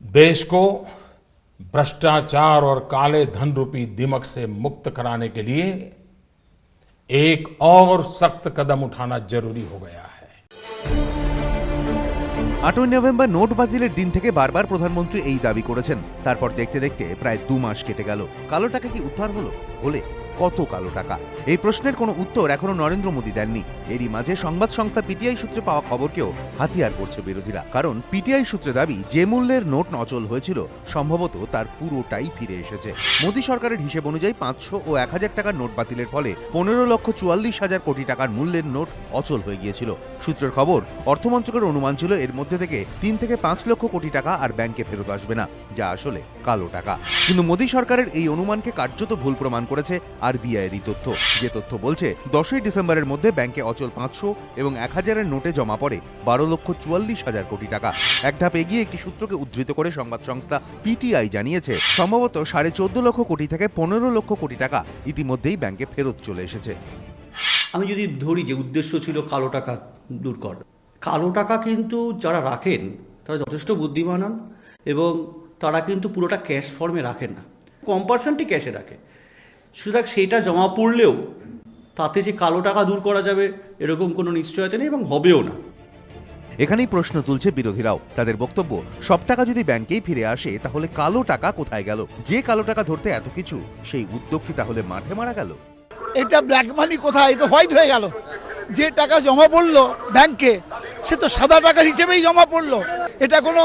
देश को भ्रष्टाचार और काले धन रूपी दिमक से मुक्त कराने के लिए एक और सख्त कदम उठाना जरूरी हो गया है। 8 নভেম্বর নোট বাতিলের দিন থেকে বারবার প্রধানমন্ত্রী এই দাবি করেছেন। তারপর দেখতে দেখতে প্রায় 2 মাস কেটে গেল। কালো টাকা কি উদ্ধার হলো? হলে কত কালো টাকা? এই প্রশ্নের কোনো উত্তর এখনো নরেন্দ্র মোদী দেননি। এরই মাঝে সংবাদ সংস্থা পিটিআই সূত্রে পাওয়া খবরকেও হাতিয়ার করছে বিরোধীরা। কারণ পিটিআই সূত্রে দাবি যে মূল্যের নোট অচল হয়েছিল সম্ভবত তার পুরোটাই ফিরে এসেছে। মোদী সরকারের হিসেব অনুযায়ী 500 ও 1000 টাকার নোট বাতিলের ফলে 15,44,000 কোটি টাকার মূল্যের নোট অচল হয়ে গিয়েছিল। সূত্রের খবর, অর্থমন্ত্রকের অনুমান ছিল এর মধ্যে থেকে 3 থেকে 5 লক্ষ কোটি টাকা আর ব্যাংকে ফেরত আসবে না, যা আসলে কালো টাকা। কিন্তু মোদী সরকারের এই অনুমানকে কার্যত ভুল প্রমাণ করেছে আরবিআইয়ের তথ্য, যে তথ্য বলছে 10ই ডিসেম্বরের মধ্যে ব্যাংকে অচল 500 এবং 1000-এর নোটে জমা পড়ে 12,44,000 কোটি টাকা। এক ধাপ এগিয়ে একটি সূত্রকে উদ্ধৃত করে সংবাদ সংস্থা পিটিআই জানিয়েছে সম্ভবত 14.5 লক্ষ কোটি থেকে 15 লক্ষ কোটি টাকা ইতিমধ্যেই ব্যাংকে ফেরত চলে এসেছে। আমি যদি ধরি যে উদ্দেশ্য ছিল কালো টাকা দূর করা, কালো টাকা কিন্তু যারা রাখেন তারা যথেষ্ট বুদ্ধিমান হন এবং তারা কিন্তু পুরোটা ক্যাশ ফর্মে রাখেন না, কম পার্সেন্টই ক্যাশে রাখে। সুতরাং সেটা জমা পড়লেও তাতে যে কালো টাকা দূর করা যাবে এরকম কোনো নিশ্চয়তা নেই এবং হবেও না। এখানেই প্রশ্ন তুলছে বিরোধীরাও। তাদের বক্তব্য, সব টাকা যদি ব্যাংকেই ফিরে আসে তাহলে কালো টাকা কোথায় গেল? যে কালো টাকা ধরতে এত কিছু, সেই উদ্যোগ কি তাহলে মাঠে মারা গেল? এটা ব্ল্যাক মানি কোথায়? এটা হোয়াইট হয়ে গেল। যে টাকা জমা পড়লো ব্যাংকে সে তো সাদা টাকা হিসেবেই জমা পড়লো। এটা কোনো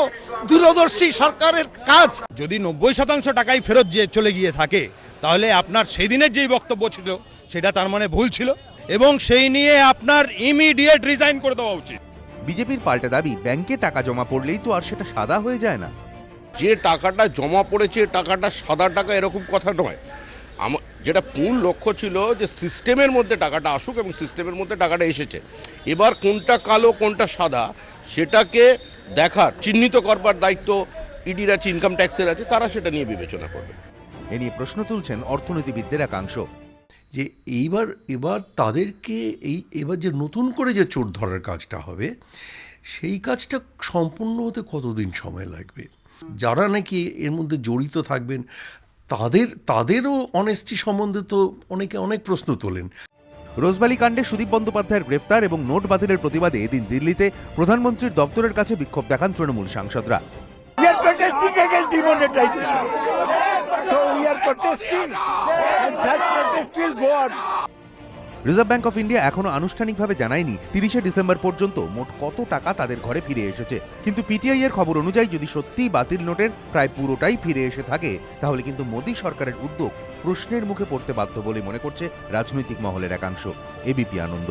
দূরদর্শী সরকারের কাজ? যদি 90% টাকাই ফেরত চলে গিয়ে থাকে তাহলে আপনার সেই দিনের যেই বক্তব্য ছিল সেটা তার মানে ভুল ছিল এবং সেই নিয়ে আপনার ইমিডিয়েট রিজাইন করে দেওয়া উচিত। বিজেপির পাল্টা দাবি, ব্যাংকে টাকা জমা পড়লেই তো আর সেটা সাদা হয়ে যায় না। যে টাকাটা জমা পড়েছে টাকাটা সাদা টাকা এরকম কথা নয়। যেটা মূল লক্ষ্য ছিল যে সিস্টেমের মধ্যে টাকাটা আসুক এবং সিস্টেমের মধ্যে টাকাটা এসেছে। এবার কোনটা কালো কোনটা সাদা সেটাকে দেখার, চিহ্নিত করবার দায়িত্ব ইডির আছে, ইনকাম ট্যাক্সের আছে, তারা সেটা নিয়ে বিবেচনা করবে। এ নিয়ে প্রশ্ন তুলছেন অর্থনীতিবিদদের একাংশ। যে এবার তাদেরকে এবার যে নতুন করে যে চোর ধরার কাজটা হবে, সেই কাজটা সম্পূর্ণ হতে কতদিন সময় লাগবে? যারা নাকি এর মধ্যে জড়িত থাকবেন তাদেরও অনেস্টি সম্বন্ধে তো অনেকে অনেক প্রশ্ন তোলেন। রোজভ্যালি কাণ্ডে সুদীপ বন্দ্যোপাধ্যায়ের গ্রেফতার এবং নোট বাতিলের প্রতিবাদে এদিন দিল্লিতে প্রধানমন্ত্রীর দপ্তরের কাছে বিক্ষোভ দেখান তৃণমূল সাংসদরা। রিজার্ভ ব্যাংক অফ ইন্ডিয়া এখনো আনুষ্ঠানিকভাবে জানায়নি 30শে ডিসেম্বর পর্যন্ত মোট কত টাকা তাদের ঘরে ফিরে এসেছে। কিন্তু পিটিআই এর খবর অনুযায়ী যদি সত্যিই বাতিল নোটের প্রায় পুরোটাই ফিরে এসে থাকে তাহলে কিন্তু মোদী সরকারের উদ্যোগ প্রশ্নের মুখে পড়তে বাধ্য বলে মনে করছে রাজনৈতিক মহলের একাংশ। এবিপি আনন্দ।